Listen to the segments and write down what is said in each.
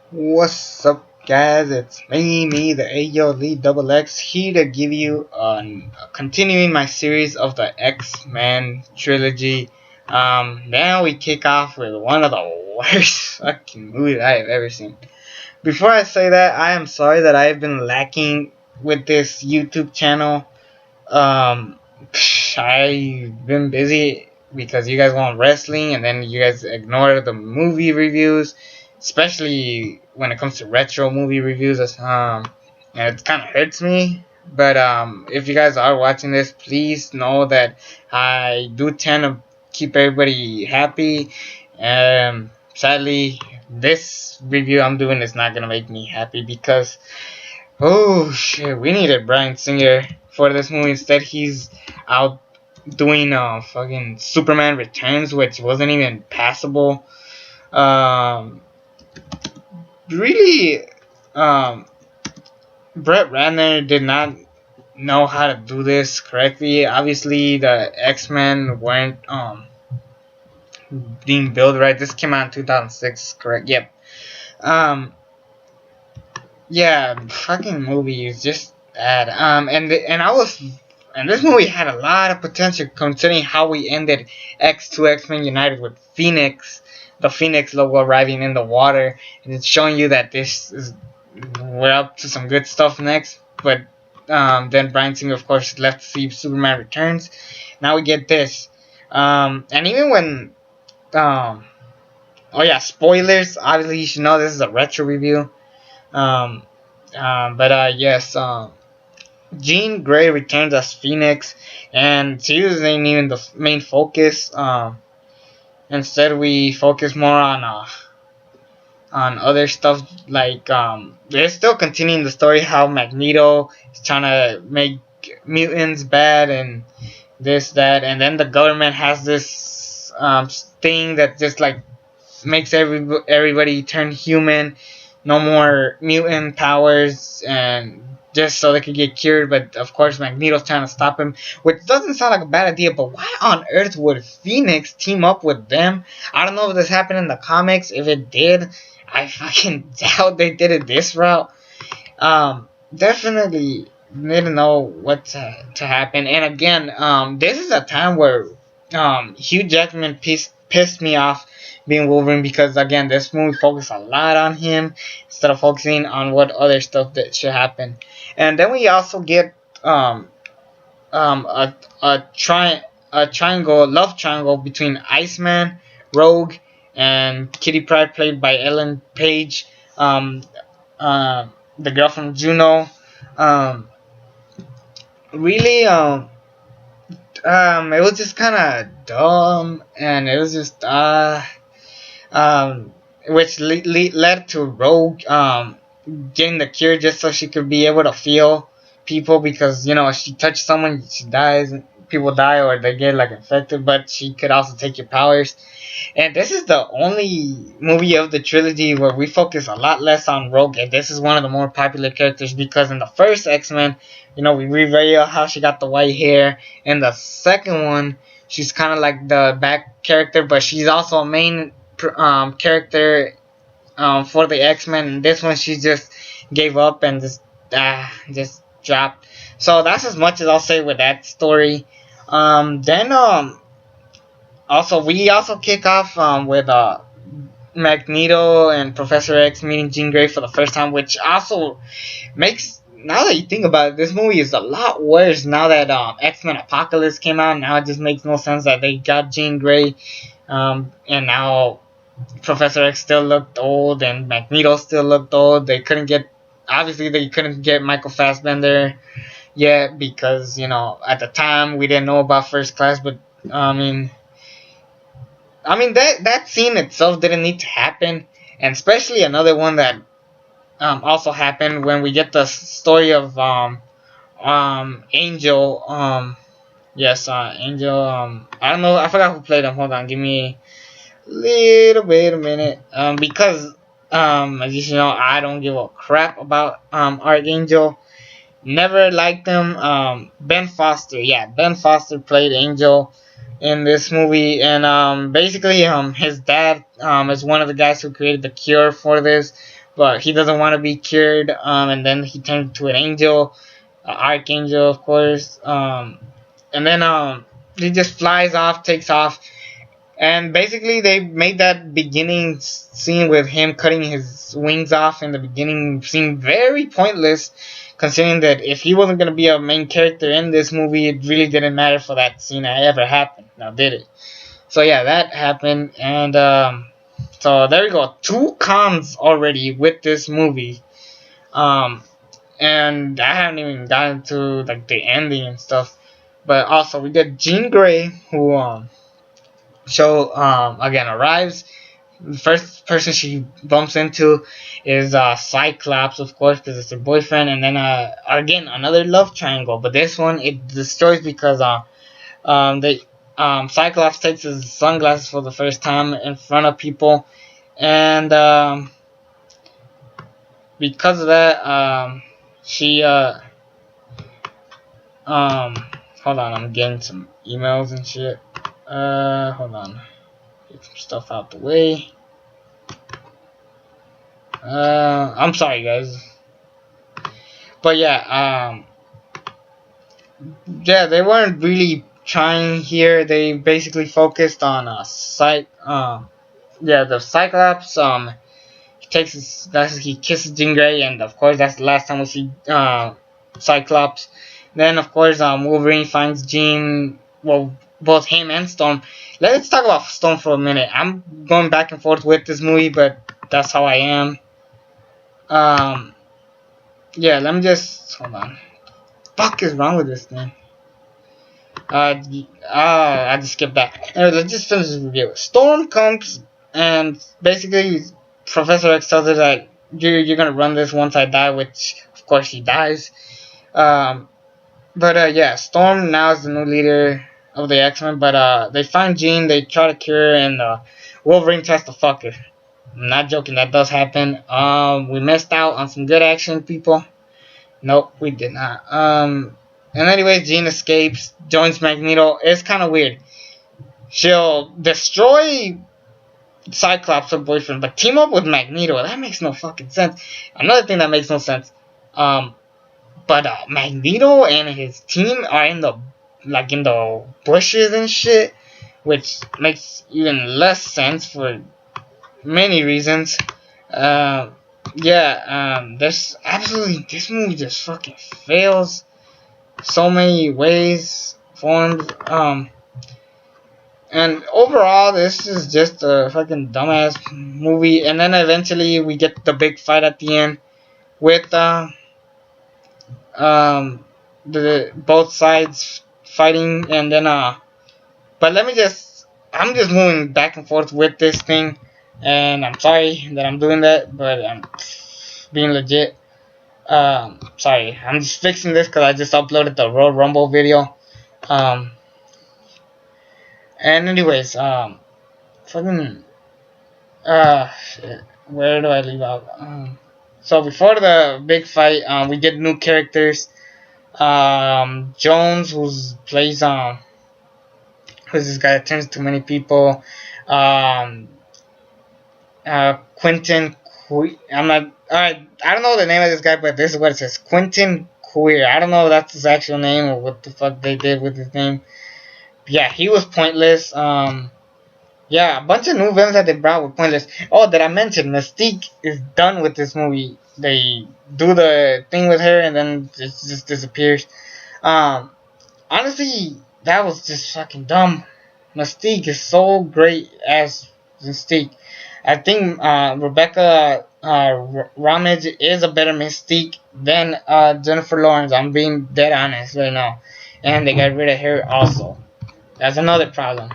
What's up, guys? It's me, the aLeXx, here to give you continuing my series of the X-Men trilogy. Now we kick off with one of the worst fucking movies I have ever seen. Before I say that, I am sorry that I have been lacking with this YouTube channel. Um, I've been busy because you guys want wrestling, and then you guys ignore the movie reviews, especially when it comes to retro movie reviews. And it kind of hurts me. But if you guys are watching this, please know that I do tend to keep everybody happy. Sadly, this review I'm doing is not gonna make me happy because oh shit, we needed Bryan Singer for this movie. Instead, he's out doing fucking Superman Returns, which wasn't even passable. Um, really, um, Brett Ratner did not know how to do this correctly. Obviously, the X-Men weren't being built right. This came out in 2006, correct? Yep. Um, yeah, fucking movie is just bad. And this movie had a lot of potential considering how we ended X2 X-Men United with Phoenix, the Phoenix logo arriving in the water, and it's showing you that we're up to some good stuff next. But then Bryan Singer, of course, left to see Superman Returns. Now we get this, and even when oh yeah, spoilers. Obviously, you should know this is a retro review. Um, yes. Jean Grey returns as Phoenix, and she isn't even the main focus. Instead, we focus more on other stuff. Like they're still continuing the story how Magneto is trying to make mutants bad and this that, and then the government has this thing that just like makes everybody turn human. No more mutant powers, and just so they could get cured. But of course, Magneto's trying to stop him, which doesn't sound like a bad idea. But why on earth would Phoenix team up with them? I don't know if this happened in the comics. If it did, I fucking doubt they did it this route. Definitely didn't know what to happen. And again, this is a time where Hugh Jackman pissed me off being Wolverine because again this movie focused a lot on him instead of focusing on what other stuff that should happen. And then we also get a triangle, love triangle between Iceman, Rogue, and Kitty Pryde, played by Ellen Page, the girl from Juno. Really, it was just kind of dumb, and it was just which led to Rogue getting the cure just so she could be able to feel people, because if she touched someone, she dies, people die, or they get like infected. But she could also take your powers. And this is the only movie of the trilogy where we focus a lot less on Rogue, and this is one of the more popular characters because in the first X-Men, we reveal how she got the white hair. In the second one, she's kind of like the back character, but she's also a main character for the X-Men. And this one, she just gave up and just dropped. So that's as much as I'll say with that story. Then also we also kick off with Magneto and Professor X meeting Jean Grey for the first time, which also makes, now that you think about it, this movie is a lot worse now that X-Men Apocalypse came out. Now it just makes no sense that they got Jean Grey, and now Professor X still looked old and Magneto still looked old. They couldn't get Michael Fassbender yet because at the time we didn't know about First Class. But I mean that scene itself didn't need to happen, and especially another one that also happened when we get the story of Angel. Yes, Angel. I don't know. I forgot who played him. Hold on, give me little bit a minute. Because as you should know, I don't give a crap about Archangel. Never liked him. Ben Foster. Yeah, Ben Foster played Angel in this movie, and basically his dad is one of the guys who created the cure for this, but he doesn't want to be cured. And then he turns into an angel, archangel, of course. And then he just flies off, takes off, and basically they made that beginning scene with him cutting his wings off in the beginning seem very pointless, considering that if he wasn't going to be a main character in this movie, it really didn't matter for that scene to ever happen. Now, did it? So yeah, that happened, and so there we go. 2 cons already with this movie. And I haven't even gotten to like the ending and stuff. But also we got Jean Grey, who again arrives. The first person she bumps into is Cyclops, of course, because it's her boyfriend, and then again another love triangle. But this one it destroys because Cyclops takes his sunglasses for the first time in front of people, and because of that, she hold on, I'm getting some emails and shit. Hold on, get some stuff out the way. I'm sorry, guys, but yeah, they weren't really trying here. They basically focused on the Cyclops. He takes his glasses, he kisses Jean Grey, and of course that's the last time we see Cyclops. Then of course Wolverine finds Jean. Well, both him and Storm. Let's talk about Storm for a minute. I'm going back and forth with this movie, but that's how I am. Yeah, let me just hold on. Fuck is wrong with this thing? I just skipped that. Anyway, let's just finish this review. Storm comes and basically Professor X tells her that you're gonna run this once I die, which of course he dies. But yeah, Storm now is the new leader of the X-Men. But they find Jean, they try to cure her, and Wolverine tries to fuck her. I'm not joking, that does happen. We missed out on some good action, people. Nope, we did not. And anyways, Jean escapes, joins Magneto. It's kind of weird. She'll destroy Cyclops, her boyfriend, but team up with Magneto. That makes no fucking sense. Another thing that makes no sense. But Magneto and his team are in the bushes and shit, which makes even less sense for many reasons. This movie just fucking fails so many ways, forms. And overall, this is just a fucking dumbass movie. And then eventually we get the big fight at the end with the both sides fighting, and then but I'm just moving back and forth with this thing, and I'm sorry that I'm doing that, but I'm being legit. Sorry, I'm just fixing this because I just uploaded the Royal Rumble video. And anyways, fucking shit, where do I leave out? So before the big fight, we get new characters. Jones, who's this guy that turns to many people. Quentin, I'm not. Alright, I don't know the name of this guy, but this is what it says. Quentin Queer. I don't know if that's his actual name or what the fuck they did with his name. But yeah, he was pointless. Yeah, a bunch of new villains that they brought were pointless. Oh, did I mention Mystique is done with this movie? They do the thing with her and then it just disappears. Honestly, that was just fucking dumb. Mystique is so great as Mystique. I think Rebecca Ramage is a better Mystique than Jennifer Lawrence. I'm being dead honest right now. And they got rid of her also. That's another problem.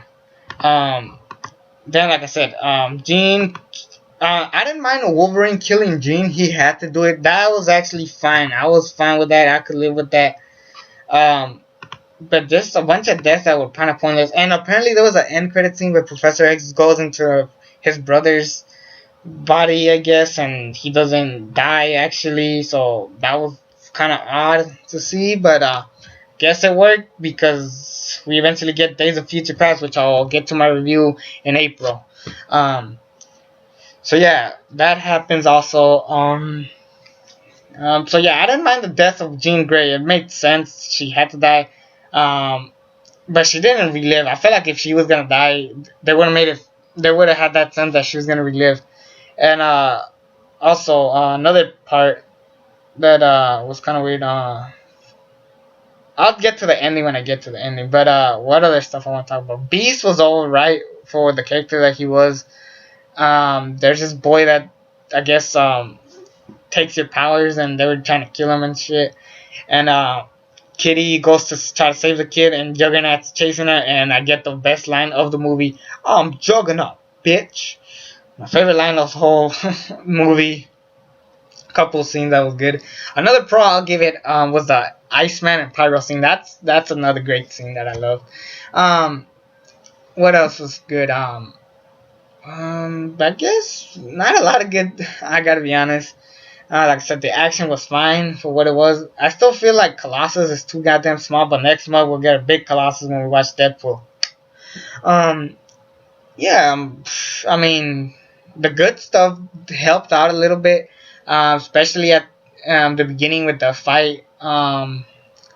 Then, like I said, Jean. I didn't mind Wolverine killing Jean. He had to do it. That was actually fine. I was fine with that. I could live with that. But just a bunch of deaths that were kind of pointless. And apparently there was an end credit scene where Professor X goes into his brother's body, I guess, and he doesn't die actually. So that was kind of odd to see, but guess it worked because we eventually get Days of Future Past, which I'll get to my review in April. So yeah, that happens also. So yeah, I didn't mind the death of Jean Grey. It made sense. She had to die. Um, but she didn't relive. I feel like if she was gonna die, they would have made it. They would have had that sense that she was gonna relive. And also another part that was kind of weird. I'll get to the ending when I get to the ending. But what other stuff I want to talk about? Beast was alright for the character that he was. There's this boy that I guess takes your powers, and they were trying to kill him and shit. And Kitty goes to try to save the kid, and Juggernaut's chasing her. And I get the best line of the movie. I'm Juggernaut, bitch. My favorite line of the whole movie. Couple scenes that was good. Another pro I'll give it was the Iceman and Pyro scene. That's another great scene that I love. Um, what else was good? I guess not a lot of good. I gotta be honest. Like I said, the action was fine for what it was. I still feel like Colossus is too goddamn small, but next month we'll get a big Colossus when we watch Deadpool. Um, yeah, I mean, the good stuff helped out a little bit, especially at the beginning with the fight.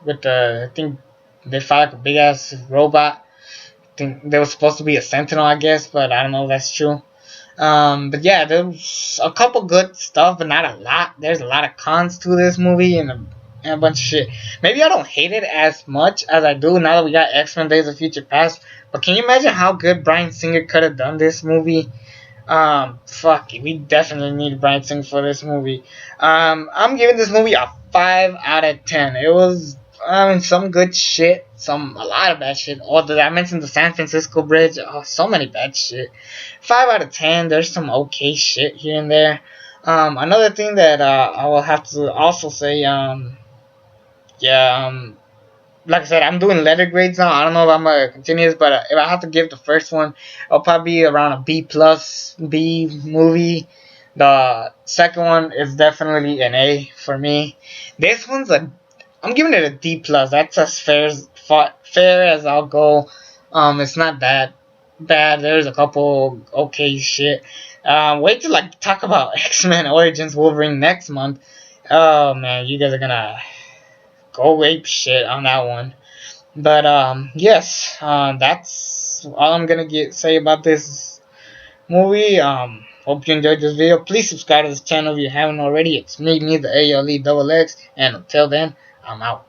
With I think they fought like a big ass robot. I think there was supposed to be a Sentinel, I guess, but I don't know if that's true. But yeah, there's a couple good stuff, but not a lot. There's a lot of cons to this movie and a bunch of shit. Maybe I don't hate it as much as I do now that we got X-Men Days of Future Past. But can you imagine how good Bryan Singer could have done this movie? Fuck it, we definitely need Bryan Singer for this movie. I'm giving this movie a 5 out of 10. It was, I mean, some good shit, a lot of bad shit. I mentioned the San Francisco Bridge. Oh, so many bad shit. 5 out of 10. There's some okay shit here and there. Another thing that I will have to also say, yeah, like I said, I'm doing letter grades now. I don't know if I'm gonna continue this, but if I have to give the first one, it'll probably be around a B plus B movie. The second one is definitely an A for me. This one's I'm giving it a D plus. That's as fair as I'll go. It's not that bad. There's a couple okay shit. Wait till like talk about X-Men Origins Wolverine next month. Oh man, you guys are gonna go ape shit on that one. But yes, that's all I'm gonna say about this movie. Hope you enjoyed this video. Please subscribe to this channel if you haven't already. It's me, the aLeXx, and until then, I'm out.